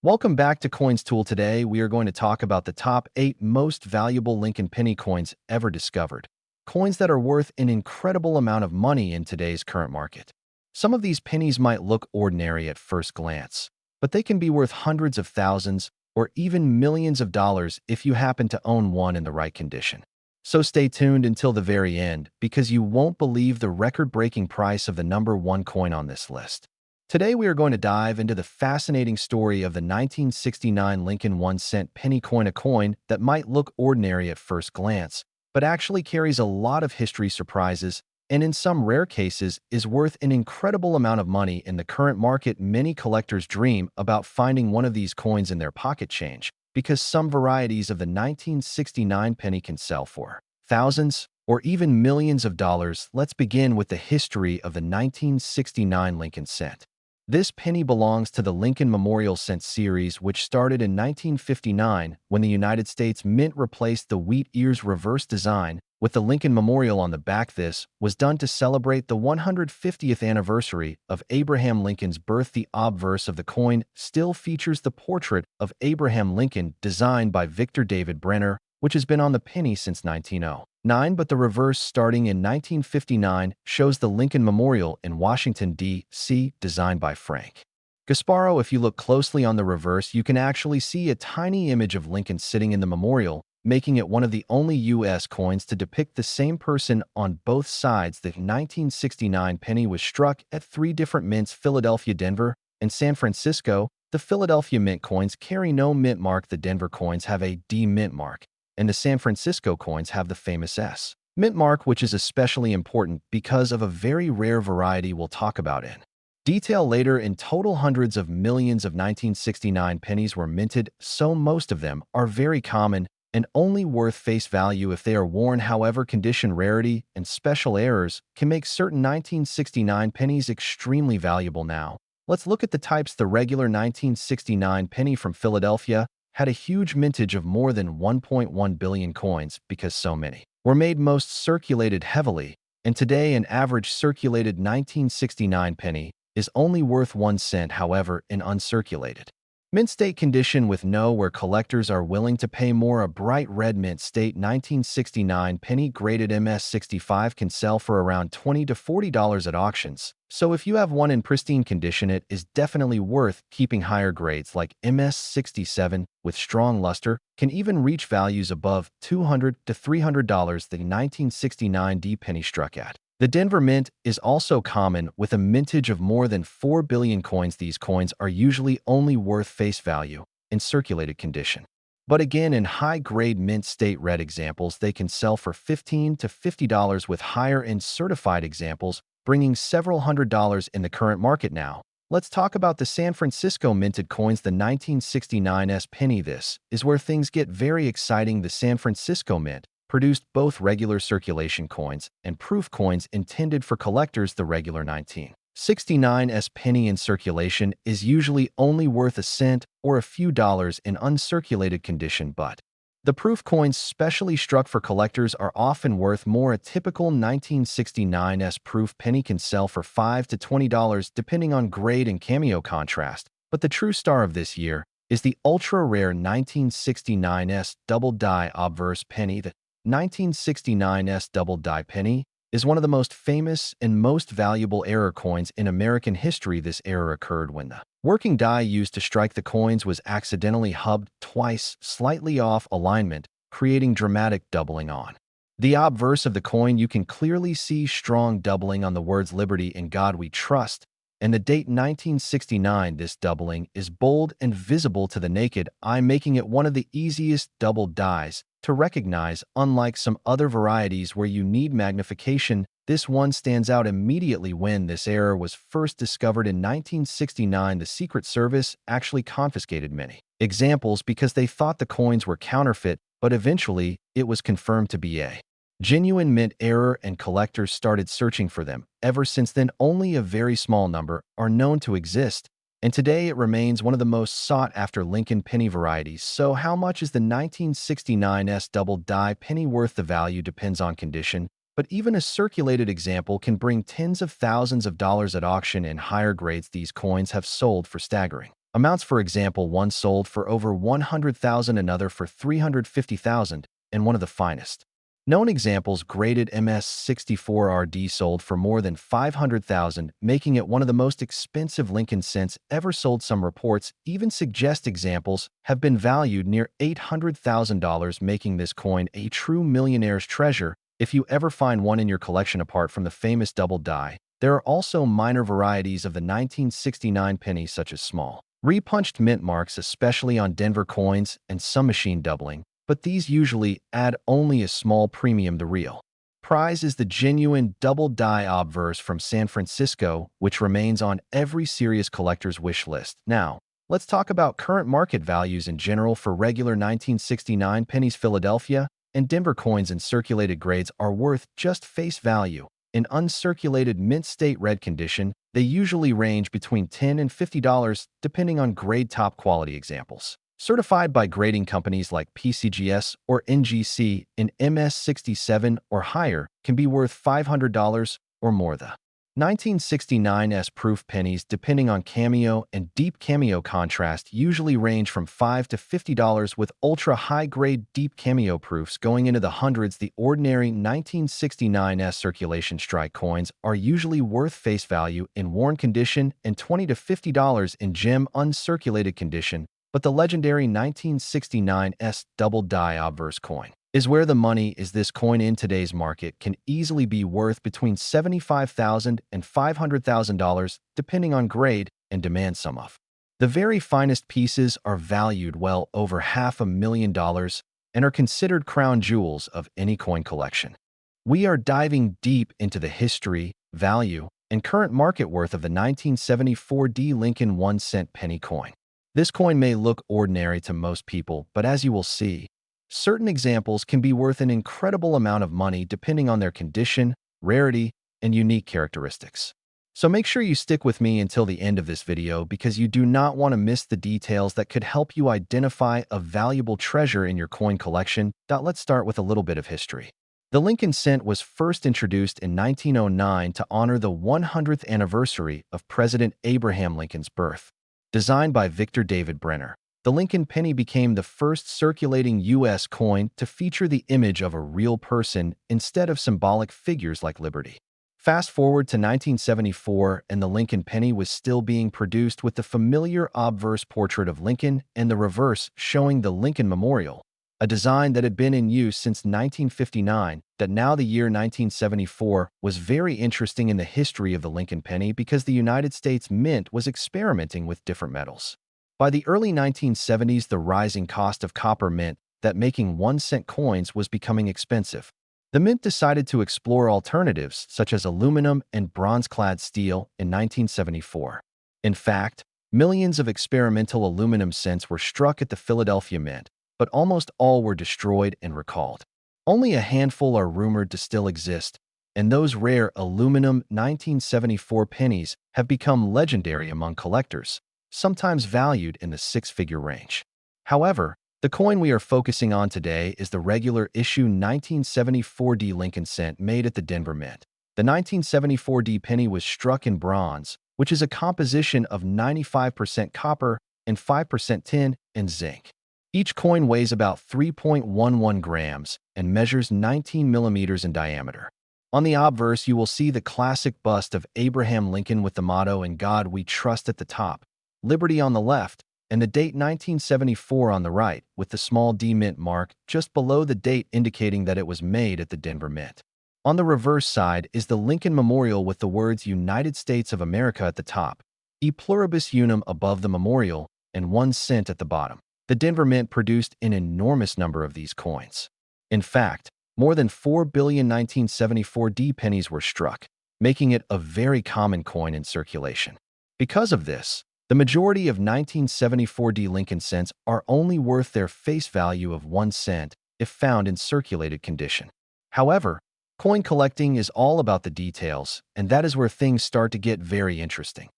Welcome back to Coins Tool. Today, we are going to talk about the top 8 most valuable Lincoln penny coins ever discovered. Coins that are worth an incredible amount of money in today's current market. Some of these pennies might look ordinary at first glance, but they can be worth hundreds of thousands or even millions of dollars if you happen to own one in the right condition. So stay tuned until the very end because you won't believe the record-breaking price of the number one coin on this list. Today, we are going to dive into the fascinating story of the 1969 Lincoln 1-cent penny coin, a coin that might look ordinary at first glance, but actually carries a lot of history surprises and in some rare cases is worth an incredible amount of money in the current market. Many collectors dream about finding one of these coins in their pocket change because some varieties of the 1969 penny can sell for thousands or even millions of dollars. Let's begin with the history of the 1969 Lincoln cent. This penny belongs to the Lincoln Memorial Cent series, which started in 1959 when the United States Mint replaced the wheat ears reverse design with the Lincoln Memorial on the back. This was done to celebrate the 150th anniversary of Abraham Lincoln's birth. The obverse of the coin still features the portrait of Abraham Lincoln designed by Victor David Brenner, which has been on the penny since 1909, but the reverse starting in 1959 shows the Lincoln Memorial in Washington, D.C., designed by Frank Gasparo. If you look closely on the reverse, you can actually see a tiny image of Lincoln sitting in the memorial, making it one of the only U.S. coins to depict the same person on both sides. The 1969 penny was struck at 3 different mints: Philadelphia, Denver, and San Francisco. The Philadelphia mint coins carry no mint mark, the Denver coins have a D mint mark, and the San Francisco coins have the famous S mint mark, which is especially important because of a very rare variety we'll talk about in detail later. In total, hundreds of millions of 1969 pennies were minted, so most of them are very common and only worth face value if they are worn. However, condition, rarity, and special errors can make certain 1969 pennies extremely valuable. Now, let's look at the types. The regular 1969 penny from Philadelphia had a huge mintage of more than 1.1 billion coins because so many were made. Most circulated heavily, and today an average circulated 1969 penny is only worth 1 cent. However, in uncirculated mint state condition with no where collectors are willing to pay more. A bright red mint state 1969 penny graded MS65 can sell for around $20 to $40 at auctions. So if you have one in pristine condition, it is definitely worth keeping. Higher grades like MS67 with strong luster can even reach values above $200 to $300. The 1969 D penny struck at the Denver Mint is also common with a mintage of more than 4 billion coins. These coins are usually only worth face value in circulated condition. But again, in high-grade mint state red examples, they can sell for $15 to $50 with higher-end certified examples, bringing several $100s in the current market. Now, let's talk about the San Francisco minted coins, the 1969 S penny. This is where things get very exciting. The San Francisco Mint produced both regular circulation coins and proof coins intended for collectors. The regular 1969 S penny in circulation is usually only worth a cent or a few dollars in uncirculated condition, but the proof coins specially struck for collectors are often worth more. A typical 1969 S proof penny can sell for $5 to $20 depending on grade and cameo contrast, but the true star of this year is the ultra-rare 1969 S double die obverse penny. The 1969 S double die penny is one of the most famous and most valuable error coins in American history. This error occurred when the working die used to strike the coins was accidentally hubbed twice, slightly off alignment, creating dramatic doubling on the obverse of the coin. You can clearly see strong doubling on the words "Liberty in God We Trust" and the date 1969. This doubling is bold and visible to the naked eye, making it one of the easiest double dies to recognize. Unlike some other varieties where you need magnification, this one stands out immediately. When this error was first discovered in 1969, the Secret Service actually confiscated many examples because they thought the coins were counterfeit, but eventually it was confirmed to be a genuine mint error and collectors started searching for them. Ever since then, only a very small number are known to exist, and today it remains one of the most sought-after Lincoln penny varieties. So how much is the 1969 S double die penny worth? The value depends on condition, but even a circulated example can bring tens of thousands of dollars at auction. In higher grades, these coins have sold for staggering Amounts, for example, one sold for over 100,000, another for 350,000, and one of the finest. Known examples, graded MS-64RD sold for more than 500,000, making it one of the most expensive Lincoln cents ever sold. Some reports even suggest examples have been valued near $800,000, making this coin a true millionaire's treasure if you ever find one in your collection. Apart from the famous double die, there are also minor varieties of the 1969 penny, such as small, repunched mint marks, especially on Denver coins, and some machine doubling, but these usually add only a small premium. The real prize is the genuine double die obverse from San Francisco, which remains on every serious collector's wish list. Now, let's talk about current market values in general for regular 1969 pennies. Philadelphia and Denver coins in circulated grades are worth just face value. In uncirculated mint state red condition, they usually range between $10 and $50, depending on grade. Top quality examples, certified by grading companies like PCGS or NGC in MS67 or higher, can be worth $500 or more. The 1969's proof pennies, depending on cameo and deep cameo contrast, usually range from $5 to $50, with ultra-high-grade deep cameo proofs going into the hundreds. The ordinary 1969's circulation strike coins are usually worth face value in worn condition and $20 to $50 in gem uncirculated condition, but the legendary 1969's double die obverse coin is where the money is. This coin in today's market can easily be worth between $75,000 and $500,000, depending on grade and demand. Some of the very finest pieces are valued well over $500,000 and are considered crown jewels of any coin collection. We are diving deep into the history, value, and current market worth of the 1974 Lincoln 1-cent penny coin. This coin may look ordinary to most people, but as you will see, certain examples can be worth an incredible amount of money depending on their condition, rarity, and unique characteristics. So make sure you stick with me until the end of this video, because you do not want to miss the details that could help you identify a valuable treasure in your coin collection. Let's start with a little bit of history. The Lincoln cent was first introduced in 1909 to honor the 100th anniversary of President Abraham Lincoln's birth. Designed by Victor David Brenner, the Lincoln penny became the first circulating U.S. coin to feature the image of a real person instead of symbolic figures like Liberty. Fast forward to 1974, and the Lincoln penny was still being produced with the familiar obverse portrait of Lincoln and the reverse showing the Lincoln Memorial, a design that had been in use since 1959. Now the year 1974 was very interesting in the history of the Lincoln penny because the United States Mint was experimenting with different metals. By the early 1970s, the rising cost of copper meant that making 1-cent coins was becoming expensive. The Mint decided to explore alternatives such as aluminum and bronze-clad steel in 1974. In fact, millions of experimental aluminum cents were struck at the Philadelphia Mint, but almost all were destroyed and recalled. Only a handful are rumored to still exist, and those rare aluminum 1974 pennies have become legendary among collectors, sometimes valued in the six-figure range. However, the coin we are focusing on today is the regular issue 1974 Lincoln cent made at the Denver Mint. The 1974 penny was struck in bronze, which is a composition of 95% copper and 5% tin and zinc. Each coin weighs about 3.11 grams and measures 19 millimeters in diameter. On the obverse, you will see the classic bust of Abraham Lincoln with the motto "In God We Trust" at the top, Liberty on the left, and the date 1974 on the right, with the small D mint mark just below the date indicating that it was made at the Denver Mint. On the reverse side is the Lincoln Memorial with the words United States of America at the top, E Pluribus Unum above the memorial, and 1 cent at the bottom. The Denver Mint produced an enormous number of these coins. In fact, more than 4 billion 1974 pennies were struck, making it a very common coin in circulation. Because of this, the majority of 1974 Lincoln cents are only worth their face value of 1 cent if found in circulated condition. However, coin collecting is all about the details, and that is where things start to get very interesting.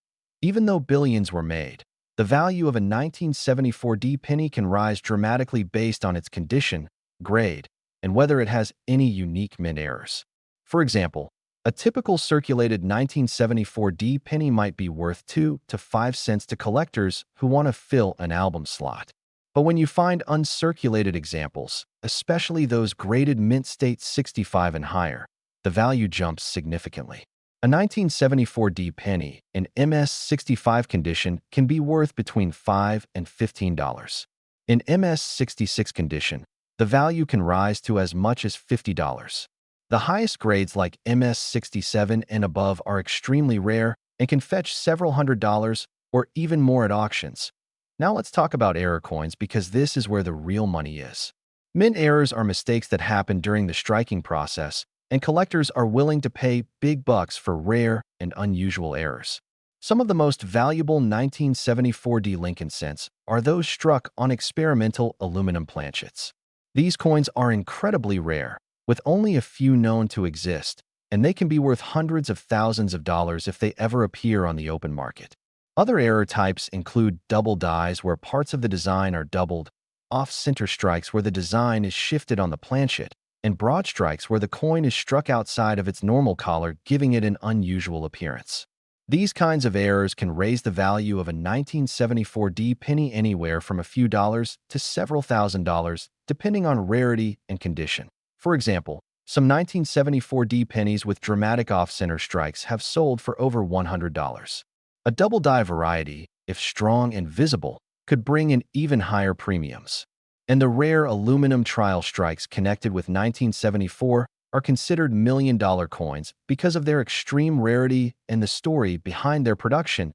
Even though billions were made, the value of a 1974 penny can rise dramatically based on its condition, grade, and whether it has any unique mint errors. For example, A typical circulated 1974 penny might be worth 2 to 5 cents to collectors who want to fill an album slot. But when you find uncirculated examples, especially those graded mint state 65 and higher, the value jumps significantly. A 1974 penny in MS-65 condition can be worth between $5 and $15. In MS-66 condition, the value can rise to as much as $50. The highest grades like MS-67 and above are extremely rare and can fetch several $100s or even more at auctions. Now let's talk about error coins because this is where the real money is. Mint errors are mistakes that happen during the striking process, and collectors are willing to pay big bucks for rare and unusual errors. Some of the most valuable 1974 Lincoln cents are those struck on experimental aluminum planchets. These coins are incredibly rare, with only a few known to exist, and they can be worth hundreds of thousands of dollars if they ever appear on the open market. Other error types include double dies where parts of the design are doubled, off-center strikes where the design is shifted on the planchet, and broad strikes where the coin is struck outside of its normal collar, giving it an unusual appearance. These kinds of errors can raise the value of a 1974 penny anywhere from a few dollars to several $1,000s, depending on rarity and condition. For example, some 1974 pennies with dramatic off-center strikes have sold for over $100. A double die variety, if strong and visible, could bring in even higher premiums. And the rare aluminum trial strikes connected with 1974 are considered million-dollar coins because of their extreme rarity and the story behind their production.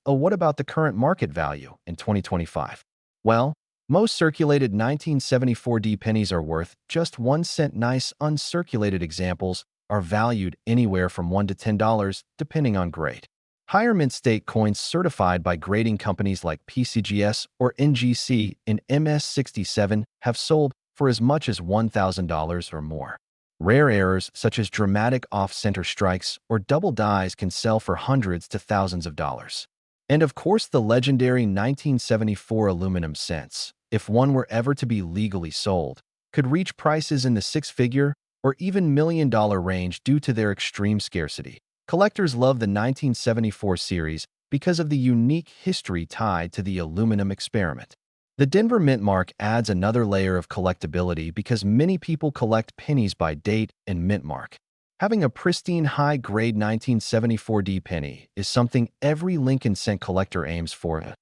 What about the current market value in 2025? Well, most circulated 1974 pennies are worth just 1 cent. Nice uncirculated examples are valued anywhere from $1 to $10, depending on grade. Higher mint state coins certified by grading companies like PCGS or NGC in MS-67 have sold for as much as $1,000 or more. Rare errors such as dramatic off-center strikes or double dies can sell for hundreds to thousands of dollars. And of course, the legendary 1974 aluminum cents, if one were ever to be legally sold, could reach prices in the six-figure or even million-dollar range due to their extreme scarcity. Collectors love the 1974 series because of the unique history tied to the aluminum experiment. The Denver Mint mark adds another layer of collectability because many people collect pennies by date and mint mark. Having a pristine high-grade 1974 penny is something every Lincoln cent collector aims for.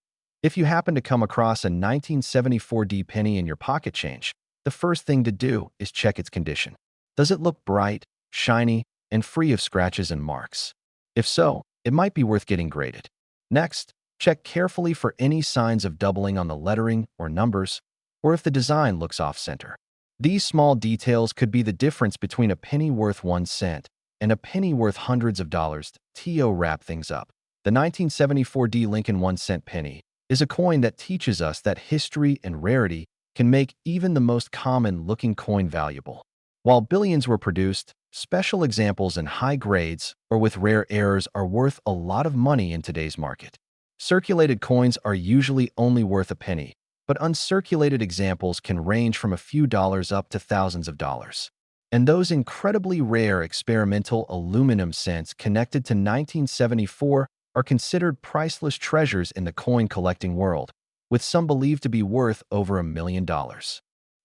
If you happen to come across a 1974 penny in your pocket change, the first thing to do is check its condition. Does it look bright, shiny, and free of scratches and marks? If so, it might be worth getting graded. Next, check carefully for any signs of doubling on the lettering or numbers, or if the design looks off-center. These small details could be the difference between a penny worth 1 cent and a penny worth hundreds of dollars. To wrap things up, the 1974 Lincoln 1 cent penny is a coin that teaches us that history and rarity can make even the most common-looking coin valuable. While billions were produced, special examples in high grades or with rare errors are worth a lot of money in today's market. Circulated coins are usually only worth a penny, but uncirculated examples can range from a few dollars up to thousands of dollars. And those incredibly rare experimental aluminum cents connected to 1974 are considered priceless treasures in the coin collecting world, with some believed to be worth over $1 million.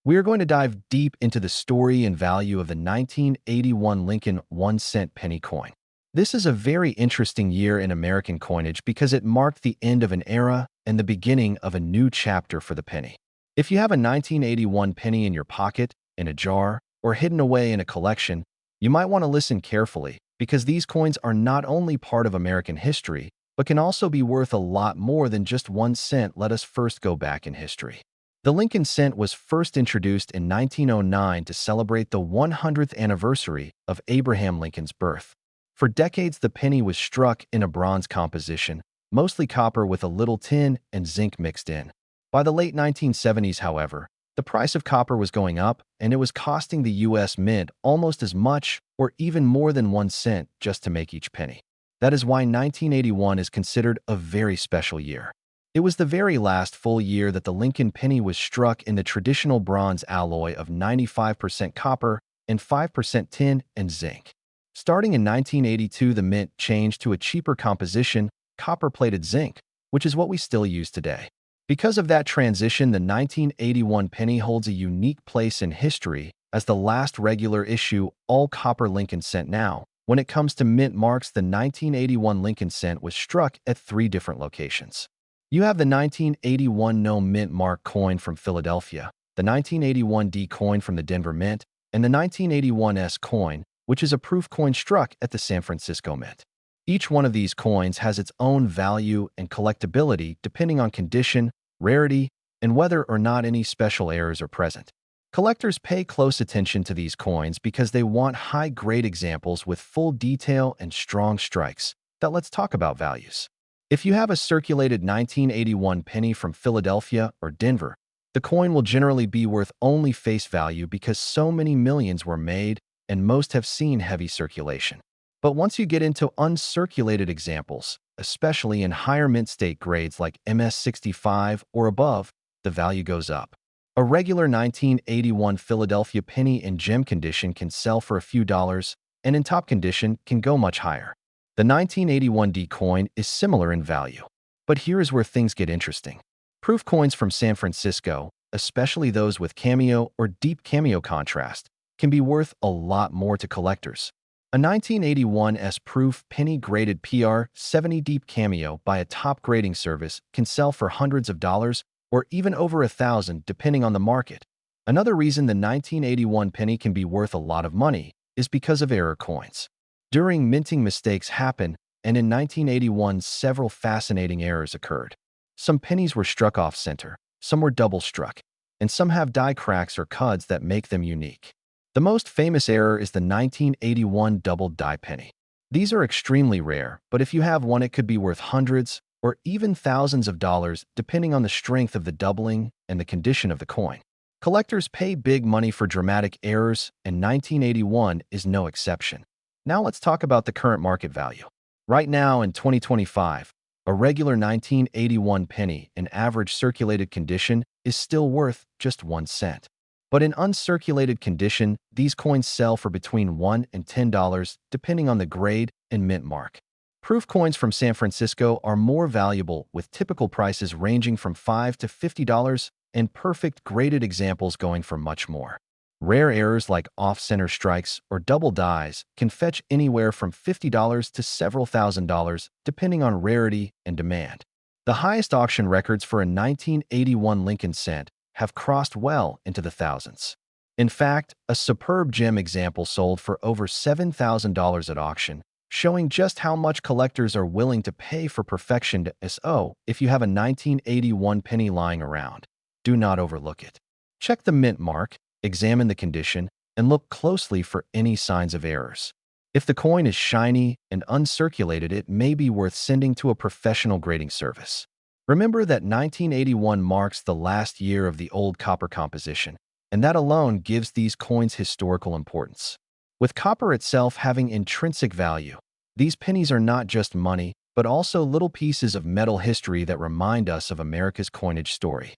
We are going to dive deep into the story and value of the 1981 Lincoln 1 cent penny coin. This is a very interesting year in American coinage because it marked the end of an era and the beginning of a new chapter for the penny. If you have a 1981 penny in your pocket, in a jar, or hidden away in a collection, you might want to listen carefully because these coins are not only part of American history, but can also be worth a lot more than just 1 cent. Let us first go back in history. The Lincoln cent was first introduced in 1909 to celebrate the 100th anniversary of Abraham Lincoln's birth. For decades, the penny was struck in a bronze composition, mostly copper with a little tin and zinc mixed in. By the late 1970s, however, the price of copper was going up, and it was costing the U.S. Mint almost as much or even more than 1 cent just to make each penny. That is why 1981 is considered a very special year. It was the very last full year that the Lincoln penny was struck in the traditional bronze alloy of 95% copper and 5% tin and zinc. Starting in 1982, the mint changed to a cheaper composition, copper-plated zinc, which is what we still use today. Because of that transition, the 1981 penny holds a unique place in history as the last regular issue all-copper Lincoln cent. Now, when it comes to mint marks, the 1981 Lincoln cent was struck at 3 different locations. You have the 1981 No Mint Mark coin from Philadelphia, the 1981 D coin from the Denver Mint, and the 1981 S coin, which is a proof coin struck at the San Francisco Mint. Each one of these coins has its own value and collectability depending on condition, rarity, and whether or not any special errors are present. Collectors pay close attention to these coins because they want high-grade examples with full detail and strong strikes. Now let's talk about values. If you have a circulated 1981 penny from Philadelphia or Denver, the coin will generally be worth only face value because so many millions were made and most have seen heavy circulation. But once you get into uncirculated examples, especially in higher mint state grades like MS65 or above, the value goes up. A regular 1981 Philadelphia penny in gem condition can sell for a few dollars, and in top condition can go much higher. The 1981 D coin is similar in value. But here is where things get interesting. Proof coins from San Francisco, especially those with cameo or deep cameo contrast, can be worth a lot more to collectors. A 1981 S proof penny graded PR70 deep cameo by a top grading service can sell for hundreds of dollars or even over $1,000 depending on the market. Another reason the 1981 penny can be worth a lot of money is because of error coins. During minting, mistakes happen, and in 1981 several fascinating errors occurred. Some pennies were struck off-center, some were double-struck, and some have die cracks or cuds that make them unique. The most famous error is the 1981 double die penny. These are extremely rare, but if you have one, it could be worth hundreds or even thousands of dollars depending on the strength of the doubling and the condition of the coin. Collectors pay big money for dramatic errors, and 1981 is no exception. Now let's talk about the current market value. Right now in 2025, a regular 1981 penny in average circulated condition is still worth just 1 cent. But in uncirculated condition, these coins sell for between $1 and $10 depending on the grade and mint mark. Proof coins from San Francisco are more valuable, with typical prices ranging from $5 to $50 and perfect graded examples going for much more. Rare errors like off-center strikes or double dies can fetch anywhere from $50 to several $1,000s depending on rarity and demand. The highest auction records for a 1981 Lincoln cent have crossed well into the thousands. In fact, a superb gem example sold for over $7,000 at auction, showing just how much collectors are willing to pay for perfection. So, if you have a 1981 penny lying around, do not overlook it. Check the mint mark, examine the condition, and look closely for any signs of errors. If the coin is shiny and uncirculated, it may be worth sending to a professional grading service. Remember that 1981 marks the last year of the old copper composition, and that alone gives these coins historical importance. With copper itself having intrinsic value, these pennies are not just money, but also little pieces of metal history that remind us of America's coinage story.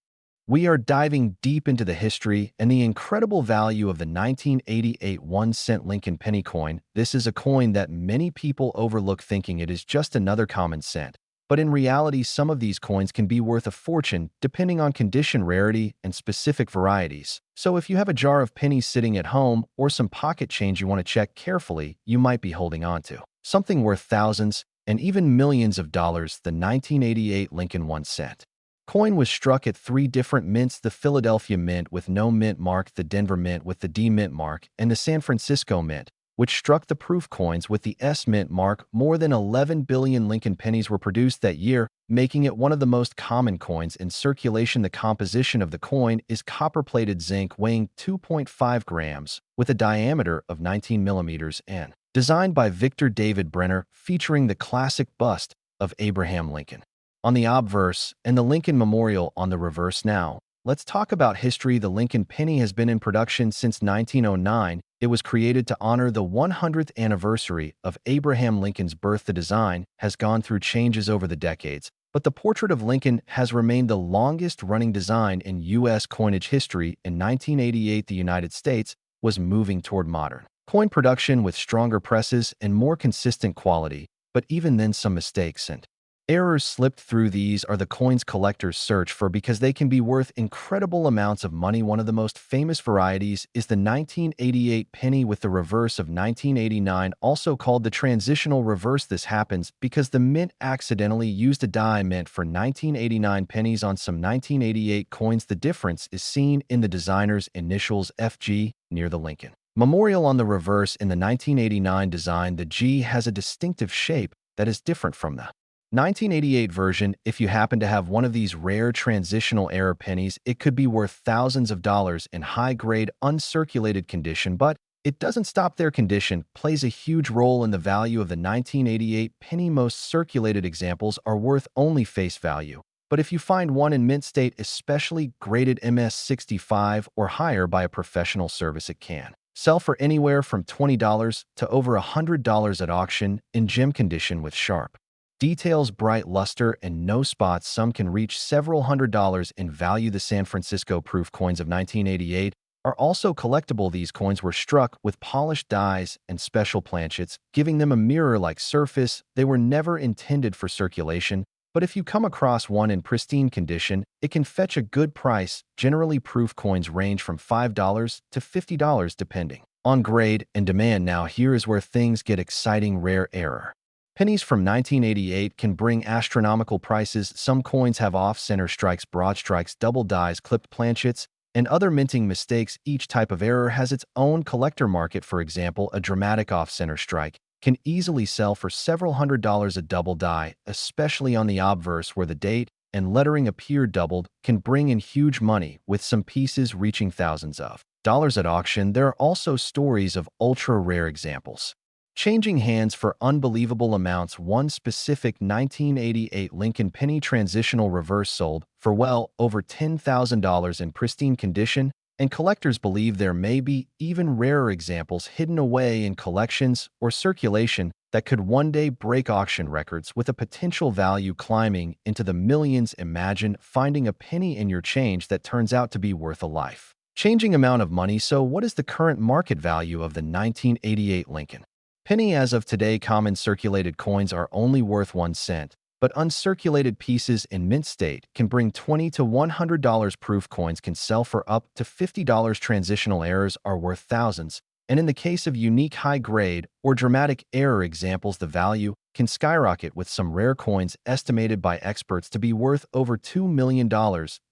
We are diving deep into the history and the incredible value of the 1988 1-cent Lincoln penny coin. This is a coin that many people overlook, thinking it is just another common cent. But in reality, some of these coins can be worth a fortune depending on condition, rarity, and specific varieties. So if you have a jar of pennies sitting at home or some pocket change you want to check carefully, you might be holding on to something worth thousands and even millions of dollars. The 1988 Lincoln 1 cent coin was struck at 3 different mints: the Philadelphia Mint with no mint mark, the Denver Mint with the D mint mark, and the San Francisco Mint, which struck the proof coins with the S mint mark. More than 11 billion Lincoln pennies were produced that year, making it one of the most common coins in circulation. The composition of the coin is copper-plated zinc weighing 2.5 grams with a diameter of 19 millimeters and designed by Victor David Brenner, featuring the classic bust of Abraham Lincoln on the obverse and the Lincoln Memorial on the reverse. Now, let's talk about history. The Lincoln penny has been in production since 1909. It was created to honor the 100th anniversary of Abraham Lincoln's birth. The design has gone through changes over the decades, but the portrait of Lincoln has remained the longest-running design in U.S. coinage history. In 1988, the United States was moving toward modern Coin production with stronger presses and more consistent quality, but even then some mistakes and errors slipped through. These are the coins collectors search for because they can be worth incredible amounts of money. One of the most famous varieties is the 1988 penny with the reverse of 1989, also called the transitional reverse. This happens because the mint accidentally used a die meant for 1989 pennies on some 1988 coins. The difference is seen in the designer's initials FG near the Lincoln Memorial on the reverse. In the 1989 design, the G has a distinctive shape that is different from the 1988 version. If you happen to have one of these rare transitional error pennies, it could be worth thousands of dollars in high-grade, uncirculated condition, but it doesn't stop there. Condition plays a huge role in the value of the 1988 penny. Most circulated examples are worth only face value, but if you find one in mint state, especially graded MS-65 or higher by a professional service, it can sell for anywhere from $20 to over $100 at auction. In gem condition with sharp details, bright luster, and no spots, some can reach several $100s in value. The San Francisco proof coins of 1988 are also collectible. These coins were struck with polished dies and special planchets, giving them a mirror-like surface. They were never intended for circulation, but if you come across one in pristine condition, it can fetch a good price. Generally, proof coins range from $5 to $50 depending on grade and demand. Now, here is where things get exciting. Rare error pennies from 1988 can bring astronomical prices. Some coins have off-center strikes, broad strikes, double dies, clipped planchets, and other minting mistakes. Each type of error has its own collector market. For example, a dramatic off-center strike can easily sell for several $100s. A double die, especially on the obverse where the date and lettering appear doubled, can bring in huge money, with some pieces reaching thousands of dollars at auction. There are also stories of ultra-rare examples changing hands for unbelievable amounts. One specific 1988 Lincoln penny transitional reverse sold for well over $10,000 in pristine condition, and collectors believe there may be even rarer examples hidden away in collections or circulation that could one day break auction records, with a potential value climbing into the millions. Imagine finding a penny in your change that turns out to be worth a life-changing amount of money. So what is the current market value of the 1988 Lincoln penny? As of today, common circulated coins are only worth 1 cent, but uncirculated pieces in mint state can bring $20 to $100. Proof coins can sell for up to $50. Transitional errors are worth thousands, and in the case of unique high-grade or dramatic error examples, the value can skyrocket, with some rare coins estimated by experts to be worth over $2 million,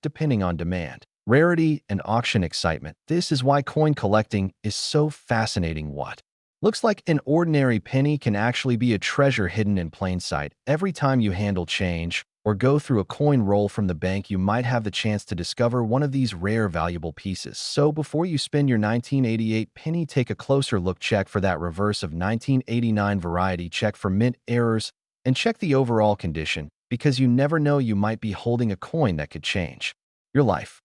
depending on demand, rarity, and auction excitement. This is why coin collecting is so fascinating. What looks like an ordinary penny can actually be a treasure hidden in plain sight. Every time you handle change or go through a coin roll from the bank, you might have the chance to discover one of these rare, valuable pieces. So before you spend your 1988 penny, take a closer look. Check for that reverse of 1989 variety, check for mint errors, and check the overall condition, because you never know, you might be holding a coin that could change your life.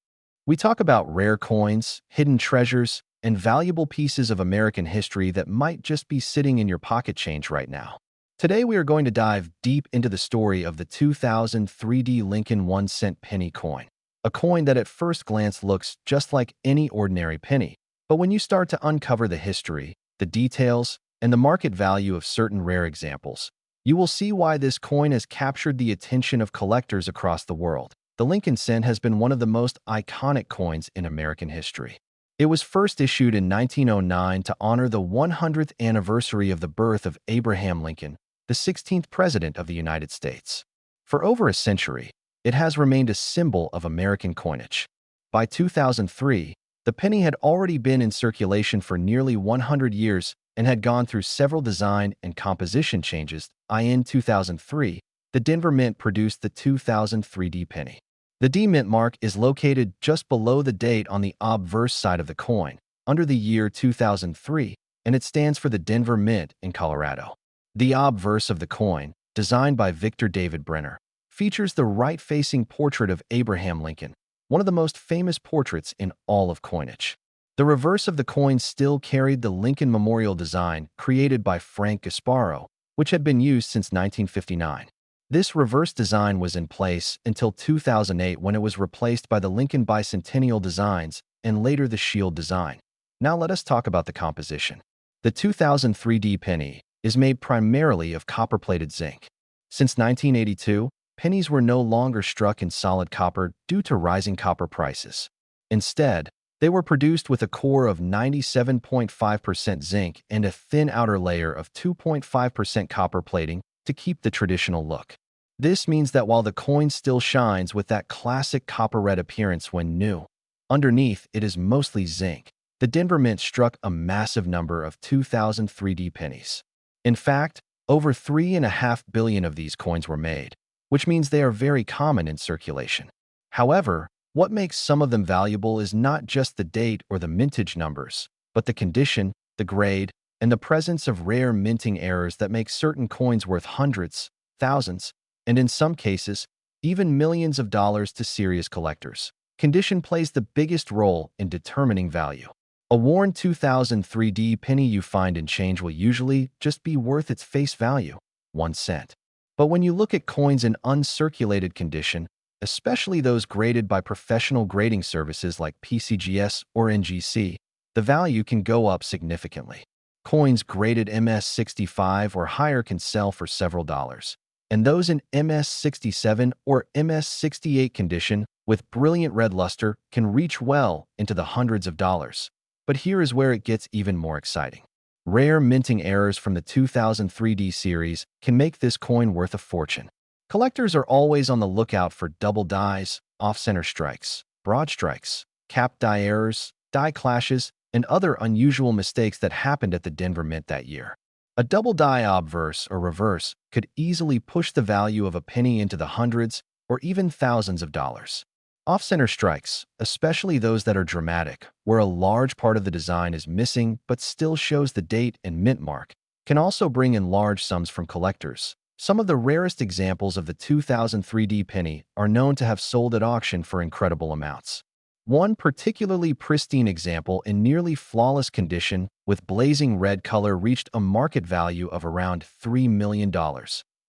We talk about rare coins, hidden treasures, and valuable pieces of American history that might just be sitting in your pocket change right now. Today, we are going to dive deep into the story of the 2003 Lincoln 1-cent penny coin, a coin that at first glance looks just like any ordinary penny. But when you start to uncover the history, the details, and the market value of certain rare examples, you will see why this coin has captured the attention of collectors across the world. The Lincoln cent has been one of the most iconic coins in American history. It was first issued in 1909 to honor the 100th anniversary of the birth of Abraham Lincoln, the 16th President of the United States. For over a century, it has remained a symbol of American coinage. By 2003, the penny had already been in circulation for nearly 100 years and had gone through several design and composition changes. In 2003, the Denver Mint produced the 2003 penny. The D Mint mark is located just below the date on the obverse side of the coin, under the year 2003, and it stands for the Denver Mint in Colorado. The obverse of the coin, designed by Victor David Brenner, features the right-facing portrait of Abraham Lincoln, one of the most famous portraits in all of coinage. The reverse of the coin still carried the Lincoln Memorial design created by Frank Gasparo, which had been used since 1959. This reverse design was in place until 2008, when it was replaced by the Lincoln Bicentennial designs and later the shield design. Now let us talk about the composition. The 2003D penny is made primarily of copper-plated zinc. Since 1982, pennies were no longer struck in solid copper due to rising copper prices. Instead, they were produced with a core of 97.5% zinc and a thin outer layer of 2.5% copper plating to keep the traditional look. This means that while the coin still shines with that classic copper red appearance when new, underneath it is mostly zinc. The Denver Mint struck a massive number of 2003D pennies. In fact, over 3.5 billion of these coins were made, which means they are very common in circulation. However, what makes some of them valuable is not just the date or the mintage numbers, but the condition, the grade, and the presence of rare minting errors that make certain coins worth hundreds, thousands, and in some cases, even millions of dollars to serious collectors. Condition plays the biggest role in determining value. A worn 2003D penny you find in change will usually just be worth its face value, 1 cent. But when you look at coins in uncirculated condition, especially those graded by professional grading services like PCGS or NGC, the value can go up significantly. Coins graded MS65 or higher can sell for several dollars, and those in MS67 or MS68 condition with brilliant red luster can reach well into the hundreds of dollars. But here is where it gets even more exciting. Rare minting errors from the 2003D series can make this coin worth a fortune. Collectors are always on the lookout for double dies, off-center strikes, broad strikes, cap die errors, die clashes, and other unusual mistakes that happened at the Denver Mint that year. A double die obverse or reverse could easily push the value of a penny into the hundreds or even thousands of dollars. Off-center strikes, especially those that are dramatic, where a large part of the design is missing but still shows the date and mint mark, can also bring in large sums from collectors. Some of the rarest examples of the 2003D penny are known to have sold at auction for incredible amounts. One particularly pristine example in nearly flawless condition with blazing red color reached a market value of around $3 million,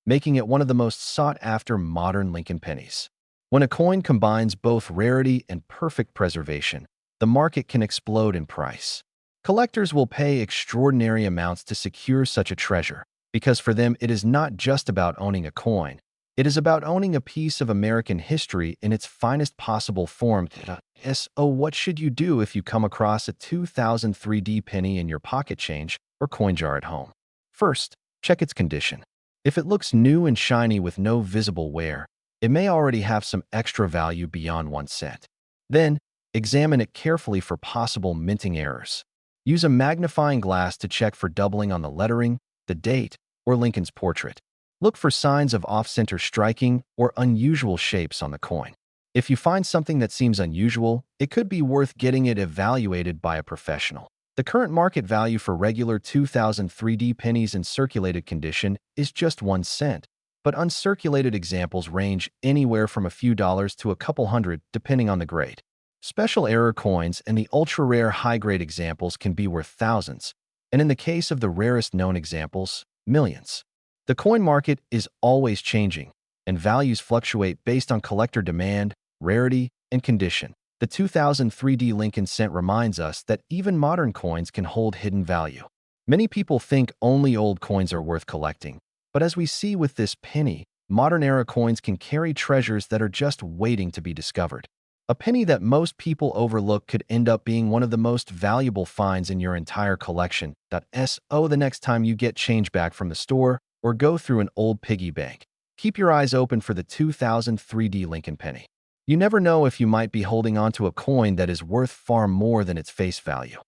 making it one of the most sought-after modern Lincoln pennies. When a coin combines both rarity and perfect preservation, the market can explode in price. Collectors will pay extraordinary amounts to secure such a treasure, because for them it is not just about owning a coin. It is about owning a piece of American history in its finest possible form. So what should you do if you come across a 2003D penny in your pocket change or coin jar at home? First, check its condition. If it looks new and shiny with no visible wear, it may already have some extra value beyond 1 cent. Then, examine it carefully for possible minting errors. Use a magnifying glass to check for doubling on the lettering, the date, or Lincoln's portrait. Look for signs of off-center striking or unusual shapes on the coin. If you find something that seems unusual, it could be worth getting it evaluated by a professional. The current market value for regular 2003D pennies in circulated condition is just 1 cent, but uncirculated examples range anywhere from a few dollars to a couple hundred depending on the grade. Special error coins and the ultra-rare high-grade examples can be worth thousands, and in the case of the rarest known examples, millions. The coin market is always changing, and values fluctuate based on collector demand, rarity, and condition. The 2003D Lincoln cent reminds us that even modern coins can hold hidden value. Many people think only old coins are worth collecting, but as we see with this penny, modern-era coins can carry treasures that are just waiting to be discovered. A penny that most people overlook could end up being one of the most valuable finds in your entire collection. So the next time you get change back from the store or go through an old piggy bank, keep your eyes open for the 2003D Lincoln penny. You never know if you might be holding onto a coin that is worth far more than its face value.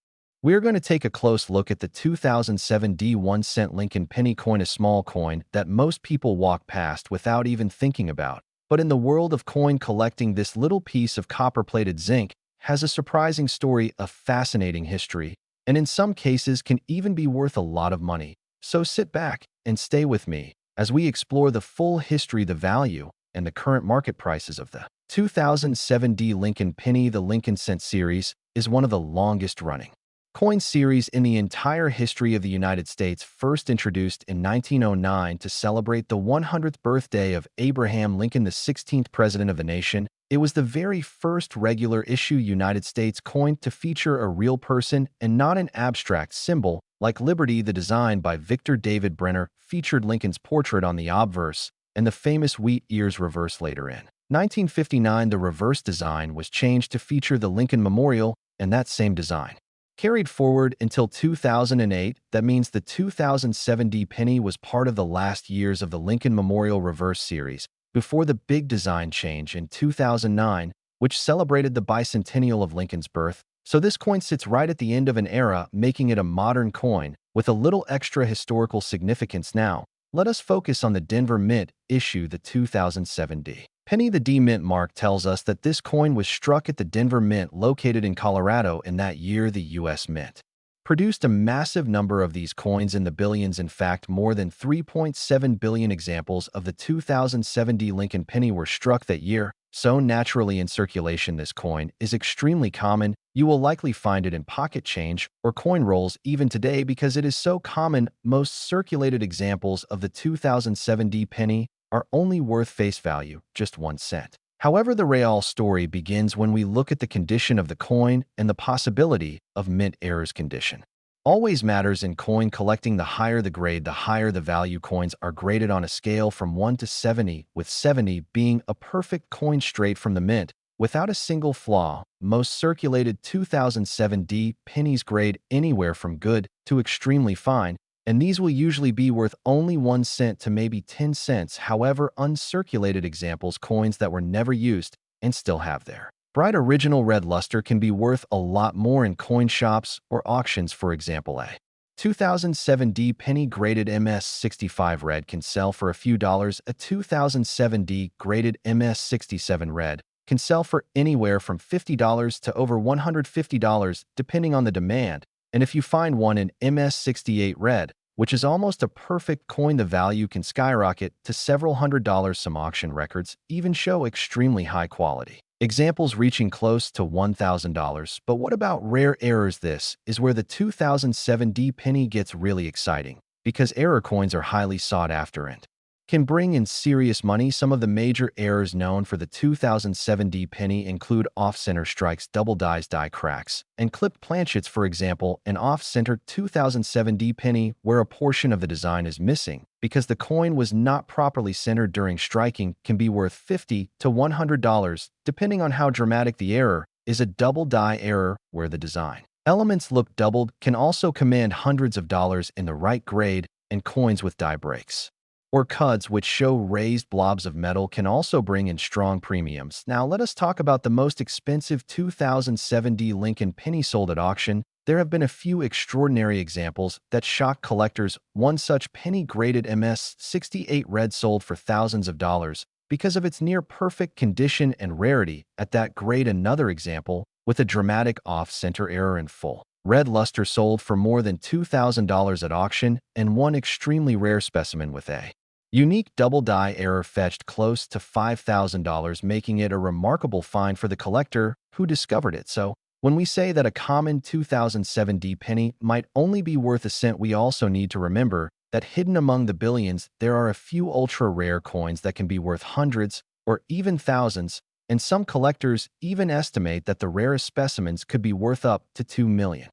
We're going to take a close look at the 2007D 1 cent Lincoln penny coin, a small coin that most people walk past without even thinking about. But in the world of coin collecting, this little piece of copper-plated zinc has a surprising story, a fascinating history, and in some cases can even be worth a lot of money. So sit back and stay with me as we explore the full history, the value, and the current market prices of the 2007D Lincoln penny. The Lincoln cent series is one of the longest-running coin series in the entire history of the United States, first introduced in 1909 to celebrate the 100th birthday of Abraham Lincoln, the 16th president of the nation. It was the very first regular issue United States coin to feature a real person and not an abstract symbol Like Liberty, the design by Victor David Brenner featured Lincoln's portrait on the obverse and the famous wheat ears reverse later in 1959. The reverse design was changed to feature the Lincoln Memorial, and that same design carried forward until 2008. That means the 2007 D penny was part of the last years of the Lincoln Memorial Reverse series before the big design change in 2009, which celebrated the bicentennial of Lincoln's birth. So this coin sits right at the end of an era, making it a modern coin with a little extra historical significance now. Let us focus on the Denver Mint issue, the 2007 D penny. The D Mint mark tells us that this coin was struck at the Denver Mint located in Colorado. In that year, the U.S. Mint produced a massive number of these coins in the billions. In fact, more than 3.7 billion examples of the 2007 D Lincoln penny were struck that year. So naturally in circulation, this coin is extremely common. You will likely find it in pocket change or coin rolls even today because it is so common. Most circulated examples of the 2007 D penny are only worth face value, just 1 cent. However, the real story begins when we look at the condition of the coin and the possibility of mint errors. Condition always matters in coin collecting. The higher the grade, the higher the value. Coins are graded on a scale from 1 to 70, with 70 being a perfect coin straight from the mint, without a single flaw. Most circulated 2007 D pennies grade anywhere from good to extremely fine, and these will usually be worth only 1 cent to maybe 10 cents. However, uncirculated examples, coins that were never used and still have their bright original red luster, can be worth a lot more in coin shops or auctions. For example, a 2007 D penny graded MS65 red can sell for a few dollars. A 2007 D graded MS67 red can sell for anywhere from $50 to over $150 depending on the demand. And if you find one in MS68 red, which is almost a perfect coin, the value can skyrocket to several $100s. Some auction records even show extremely high quality examples reaching close to $1,000. But what about rare errors? This is where the 2007 D penny gets really exciting, because error coins are highly sought after and can bring in serious money. Some of the major errors known for the 2007 D penny include off-center strikes, double die cracks, and clipped planchets. For example, an off-center 2007 D penny where a portion of the design is missing because the coin was not properly centered during striking can be worth $50 to $100, depending on how dramatic the error is. A double die error where the design elements look doubled can also command hundreds of dollars in the right grade, and coins with die breaks or cuds which show raised blobs of metal can also bring in strong premiums. Now let us talk about the most expensive 2007 D Lincoln penny sold at auction. There have been a few extraordinary examples that shock collectors. One such penny graded MS68 red sold for thousands of dollars because of its near-perfect condition and rarity at that grade. Another example with a dramatic off-center error and full red luster sold for more than $2,000 at auction, and one extremely rare specimen with a unique double die error fetched close to $5,000, making it a remarkable find for the collector who discovered it. So, when we say that a common 2007 D penny might only be worth a cent, we also need to remember that hidden among the billions, there are a few ultra-rare coins that can be worth hundreds or even thousands, and some collectors even estimate that the rarest specimens could be worth up to $2 million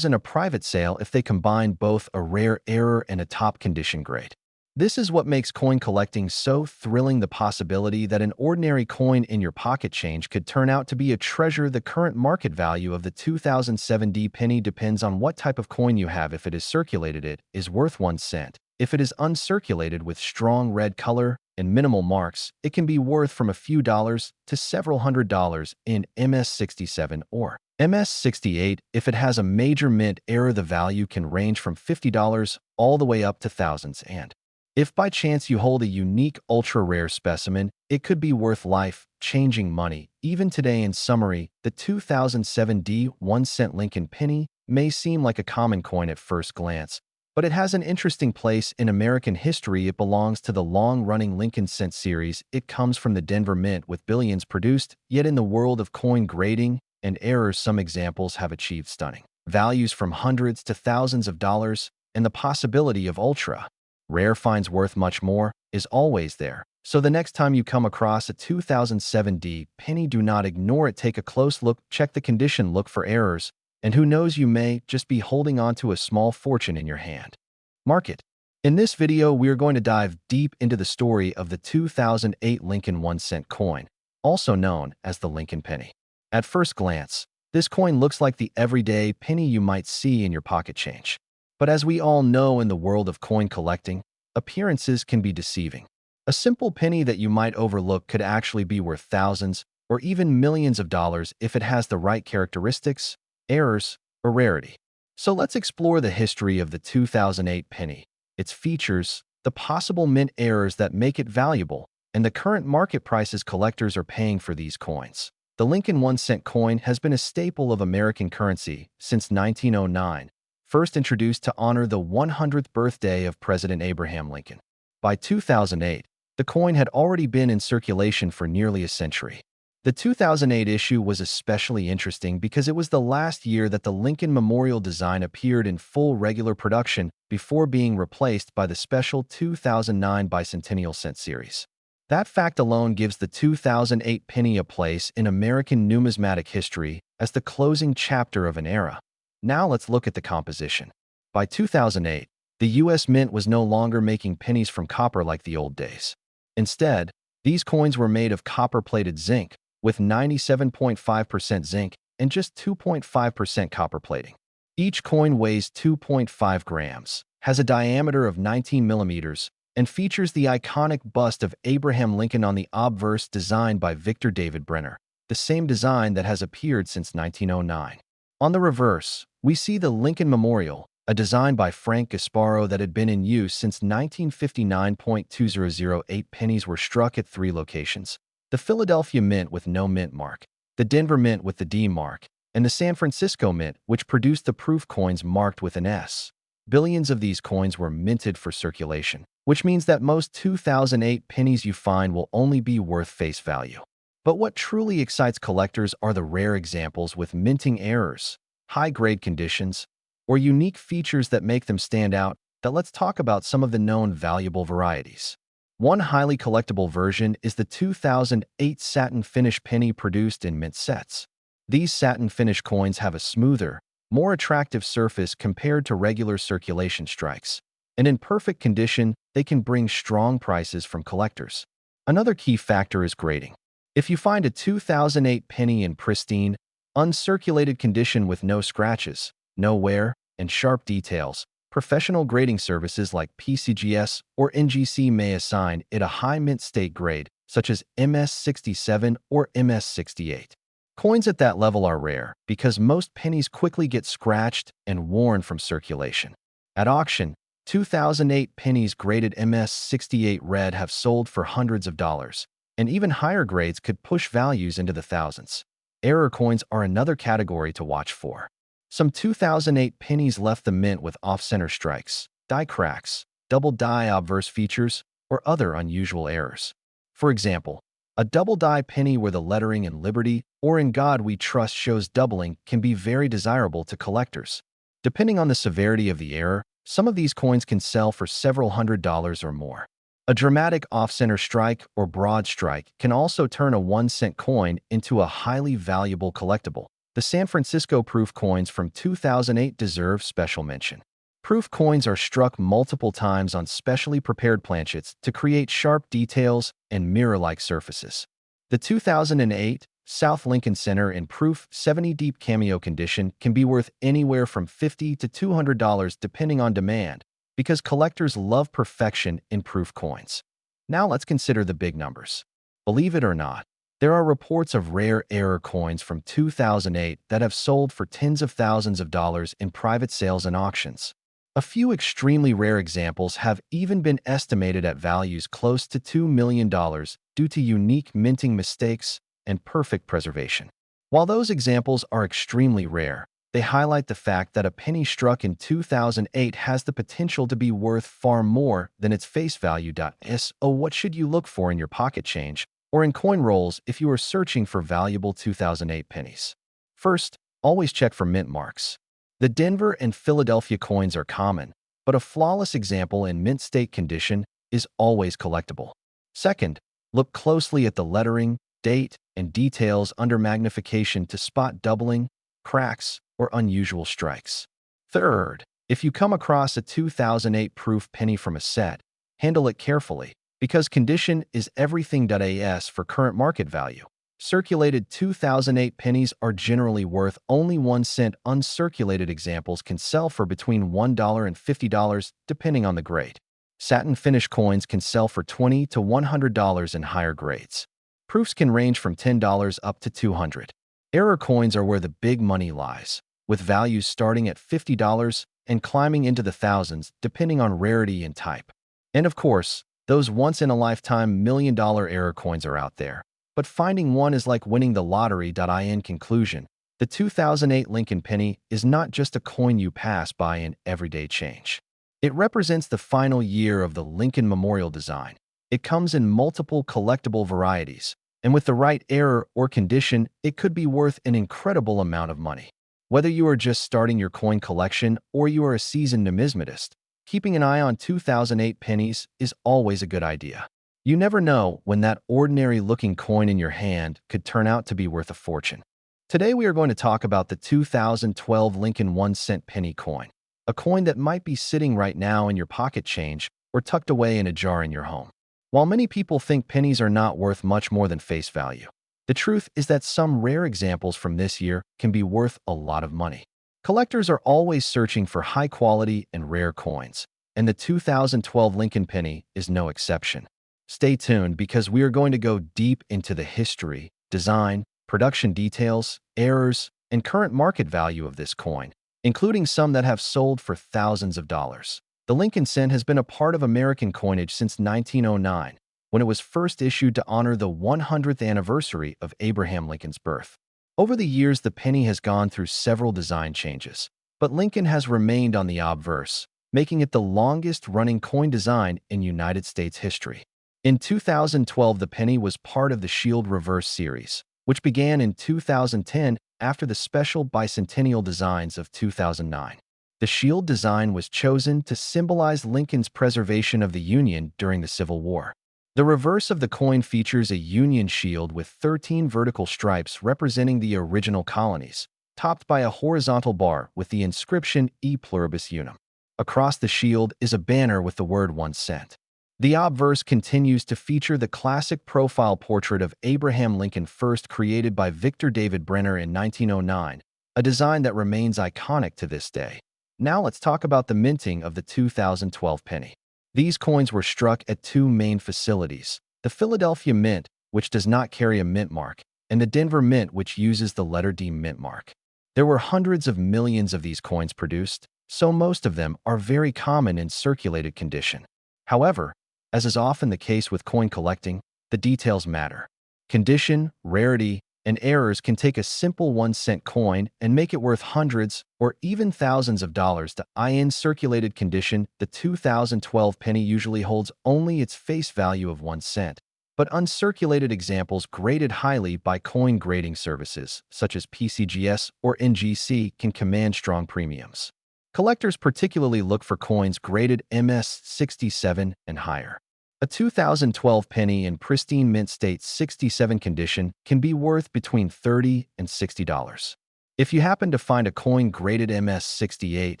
in a private sale if they combine both a rare error and a top condition grade. This is what makes coin collecting so thrilling, the possibility that an ordinary coin in your pocket change could turn out to be a treasure. The current market value of the 2007 D penny depends on what type of coin you have. If it is circulated, it is worth 1 cent. If it is uncirculated with strong red color and minimal marks, it can be worth from a few dollars to several $100s in MS67 or MS68. If it has a major mint error, the value can range from $50 all the way up to thousands. And if by chance you hold a unique ultra-rare specimen, it could be worth life-changing money. Even today, in summary, the 2007 D 1 cent Lincoln penny may seem like a common coin at first glance, but it has an interesting place in American history. It belongs to the long-running Lincoln cent series. It comes from the Denver Mint with billions produced, yet in the world of coin grading and errors, some examples have achieved stunning values from hundreds to thousands of dollars, and the possibility of ultra rare finds worth much more is always there. So the next time you come across a 2007 D penny, do not ignore it. Take a close look, check the condition, look for errors, And who knows, you may just be holding on to a small fortune in your hand. Market. In this video, we are going to dive deep into the story of the 2008 Lincoln 1-cent coin, also known as the Lincoln penny. At first glance, this coin looks like the everyday penny you might see in your pocket change. But as we all know, in the world of coin collecting, appearances can be deceiving. A simple penny that you might overlook could actually be worth thousands or even millions of dollars if it has the right characteristics, errors, or rarity. So let's explore the history of the 2008 penny, its features, the possible mint errors that make it valuable, and the current market prices collectors are paying for these coins. The Lincoln 1-cent coin has been a staple of American currency since 1909, first introduced to honor the 100th birthday of President Abraham Lincoln. By 2008, the coin had already been in circulation for nearly a century. The 2008 issue was especially interesting because it was the last year that the Lincoln Memorial design appeared in full regular production before being replaced by the special 2009 bicentennial cent series. That fact alone gives the 2008 penny a place in American numismatic history as the closing chapter of an era. Now let's look at the composition. By 2008, the U.S. Mint was no longer making pennies from copper like the old days. Instead, these coins were made of copper-plated zinc, with 97.5% zinc and just 2.5% copper plating. Each coin weighs 2.5 grams, has a diameter of 19 millimeters, and features the iconic bust of Abraham Lincoln on the obverse designed by Victor David Brenner, the same design that has appeared since 1909. On the reverse, we see the Lincoln Memorial, a design by Frank Gasparo that had been in use since 1959. 2008 pennies were struck at 3 locations: the Philadelphia Mint with no mint mark, the Denver Mint with the D mark, and the San Francisco Mint, which produced the proof coins marked with an S. Billions of these coins were minted for circulation, which means that most 2008 pennies you find will only be worth face value. But what truly excites collectors are the rare examples with minting errors, high-grade conditions, or unique features that make them stand out. Let's talk about some of the known valuable varieties. One highly collectible version is the 2008 satin finish penny produced in mint sets. These satin finish coins have a smoother, more attractive surface compared to regular circulation strikes, and in perfect condition, they can bring strong prices from collectors. Another key factor is grading. If you find a 2008 penny in pristine, uncirculated condition with no scratches, no wear, and sharp details, professional grading services like PCGS or NGC may assign it a high mint state grade, such as MS67 or MS68. Coins at that level are rare because most pennies quickly get scratched and worn from circulation. At auction, 2008 pennies graded MS68 red have sold for hundreds of dollars, and even higher grades could push values into the thousands. Error coins are another category to watch for. Some 2008 pennies left the mint with off-center strikes, die cracks, double die obverse features, or other unusual errors. For example, a double die penny where the lettering in Liberty or In God We Trust shows doubling can be very desirable to collectors. Depending on the severity of the error, some of these coins can sell for several $100s or more. A dramatic off-center strike or broad strike can also turn a 1-cent coin into a highly valuable collectible. The San Francisco proof coins from 2008 deserve special mention. Proof coins are struck multiple times on specially prepared planchets to create sharp details and mirror-like surfaces. The 2008 South Lincoln Center in proof 70 deep cameo condition can be worth anywhere from $50 to $200 depending on demand, because collectors love perfection in proof coins. Now let's consider the big numbers. Believe it or not, there are reports of rare error coins from 2008 that have sold for tens of thousands of dollars in private sales and auctions. A few extremely rare examples have even been estimated at values close to $2 million due to unique minting mistakes and perfect preservation. While those examples are extremely rare, they highlight the fact that a penny struck in 2008 has the potential to be worth far more than its face value. So what should you look for in your pocket change or in coin rolls if you are searching for valuable 2008 pennies? First, always check for mint marks. The Denver and Philadelphia coins are common, but a flawless example in mint state condition is always collectible. Second, look closely at the lettering, date, and details under magnification to spot doubling, cracks, or unusual strikes. Third, if you come across a 2008 proof penny from a set, handle it carefully, because condition is everything. As for current market value, circulated 2008 pennies are generally worth only 1 cent. Uncirculated examples can sell for between $1 and $50, depending on the grade. Satin finish coins can sell for $20 to $100 in higher grades. Proofs can range from $10 up to $200. Error coins are where the big money lies, with values starting at $50 and climbing into the thousands depending on rarity and type. And of course, those once-in-a-lifetime million-dollar error coins are out there. But finding one is like winning the lottery. In conclusion, the 2008 Lincoln penny is not just a coin you pass by in everyday change. It represents the final year of the Lincoln Memorial design. It comes in multiple collectible varieties, and with the right error or condition, it could be worth an incredible amount of money. Whether you are just starting your coin collection or you are a seasoned numismatist, keeping an eye on 2008 pennies is always a good idea. You never know when that ordinary-looking coin in your hand could turn out to be worth a fortune. Today we are going to talk about the 2012 Lincoln 1-cent penny coin, a coin that might be sitting right now in your pocket change or tucked away in a jar in your home. While many people think pennies are not worth much more than face value, the truth is that some rare examples from this year can be worth a lot of money. Collectors are always searching for high-quality and rare coins, and the 2012 Lincoln penny is no exception. Stay tuned because we are going to go deep into the history, design, production details, errors, and current market value of this coin, including some that have sold for thousands of dollars. The Lincoln cent has been a part of American coinage since 1909, when it was first issued to honor the 100th anniversary of Abraham Lincoln's birth. Over the years, the penny has gone through several design changes, but Lincoln has remained on the obverse, making it the longest-running coin design in United States history. In 2012, the penny was part of the Shield Reverse series, which began in 2010 after the special bicentennial designs of 2009. The shield design was chosen to symbolize Lincoln's preservation of the Union during the Civil War. The reverse of the coin features a Union shield with 13 vertical stripes representing the original colonies, topped by a horizontal bar with the inscription E Pluribus Unum. Across the shield is a banner with the word 1 cent. The obverse continues to feature the classic profile portrait of Abraham Lincoln, first created by Victor David Brenner in 1909, a design that remains iconic to this day. Now let's talk about the minting of the 2012 penny. These coins were struck at two main facilities: the Philadelphia Mint, which does not carry a mint mark, and the Denver Mint, which uses the letter D mint mark. There were hundreds of millions of these coins produced, so most of them are very common in circulated condition. However, as is often the case with coin collecting, the details matter. Condition, rarity, and errors can take a simple 1-cent coin and make it worth hundreds or even thousands of dollars. In circulated condition, the 2012 penny usually holds only its face value of 1 cent, but uncirculated examples graded highly by coin grading services, such as PCGS or NGC, can command strong premiums. Collectors particularly look for coins graded MS67 and higher. A 2012 penny in pristine mint state 67 condition can be worth between $30 and $60. If you happen to find a coin graded MS68,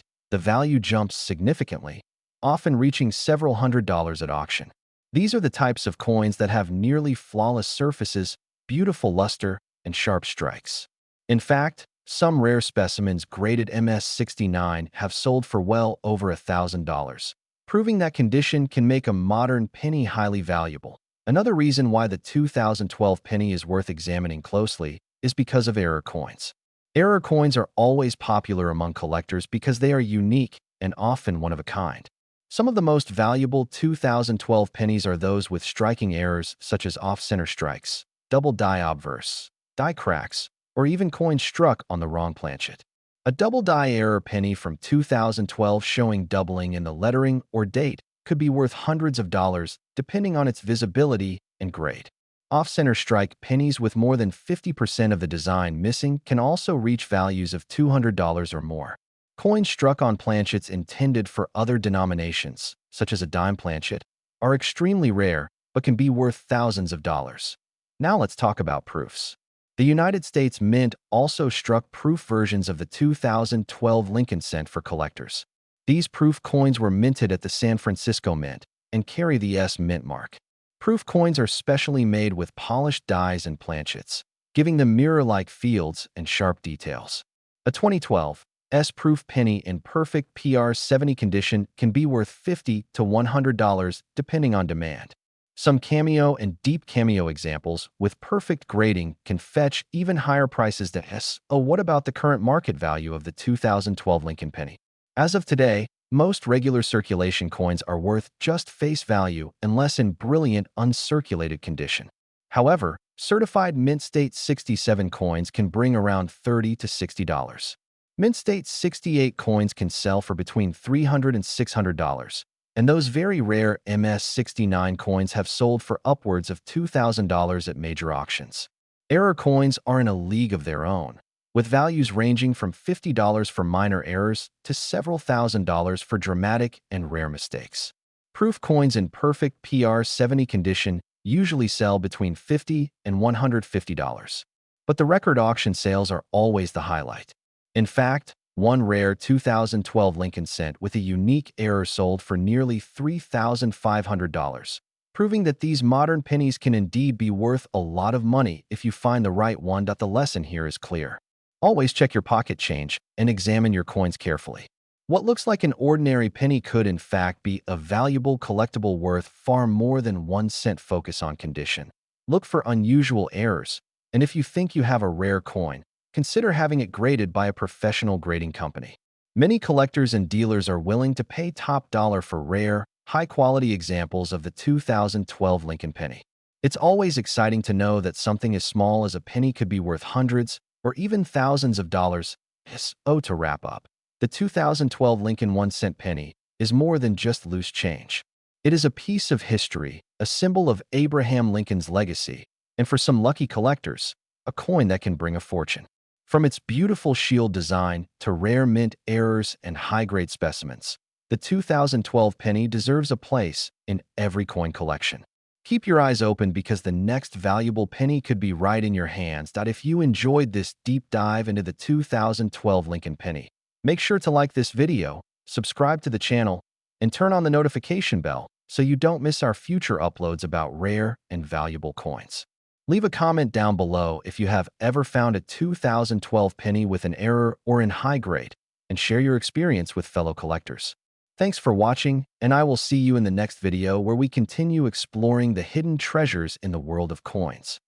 the value jumps significantly, often reaching several $100s at auction. These are the types of coins that have nearly flawless surfaces, beautiful luster, and sharp strikes. In fact, some rare specimens graded MS69 have sold for well over $1,000, proving that condition can make a modern penny highly valuable. Another reason why the 2012 penny is worth examining closely is because of error coins. Error coins are always popular among collectors because they are unique and often one of a kind. Some of the most valuable 2012 pennies are those with striking errors such as off-center strikes, double die obverse, die cracks, or even coins struck on the wrong planchet. A double die error penny from 2012 showing doubling in the lettering or date could be worth hundreds of dollars depending on its visibility and grade. Off-center strike pennies with more than 50% of the design missing can also reach values of $200 or more. Coins struck on planchets intended for other denominations, such as a dime planchet, are extremely rare but can be worth thousands of dollars. Now let's talk about proofs. The United States Mint also struck proof versions of the 2012 Lincoln cent for collectors. These proof coins were minted at the San Francisco Mint and carry the S Mint mark. Proof coins are specially made with polished dies and planchets, giving them mirror-like fields and sharp details. A 2012 S-proof penny in perfect PR70 condition can be worth $50 to $100 depending on demand. Some cameo and deep cameo examples with perfect grading can fetch even higher prices than S. Oh, what about the current market value of the 2012 Lincoln penny? As of today, most regular circulation coins are worth just face value unless in brilliant uncirculated condition. However, certified Mint State 67 coins can bring around $30 to $60. Mint State 68 coins can sell for between $300 and $600, and those very rare MS69 coins have sold for upwards of $2,000 at major auctions. Error coins are in a league of their own, with values ranging from $50 for minor errors to several $1,000s for dramatic and rare mistakes. Proof coins in perfect PR70 condition usually sell between $50 and $150, but the record auction sales are always the highlight. In fact, one rare 2012 Lincoln cent with a unique error sold for nearly $3,500, proving that these modern pennies can indeed be worth a lot of money if you find the right one. The lesson here is clear. Always check your pocket change and examine your coins carefully. What looks like an ordinary penny could in fact be a valuable collectible worth far more than 1 cent. Focus on condition. Look for unusual errors, and if you think you have a rare coin, consider having it graded by a professional grading company. Many collectors and dealers are willing to pay top dollar for rare, high-quality examples of the 2012 Lincoln penny. It's always exciting to know that something as small as a penny could be worth hundreds or even thousands of dollars. To wrap up, the 2012 Lincoln 1-cent penny is more than just loose change. It is a piece of history, a symbol of Abraham Lincoln's legacy, and for some lucky collectors, a coin that can bring a fortune. From its beautiful shield design to rare mint errors and high-grade specimens, the 2012 penny deserves a place in every coin collection. Keep your eyes open because the next valuable penny could be right in your hands. If you enjoyed this deep dive into the 2012 Lincoln penny, make sure to like this video, subscribe to the channel, and turn on the notification bell so you don't miss our future uploads about rare and valuable coins. Leave a comment down below if you have ever found a 2012 penny with an error or in high grade, and share your experience with fellow collectors. Thanks for watching, and I will see you in the next video where we continue exploring the hidden treasures in the world of coins.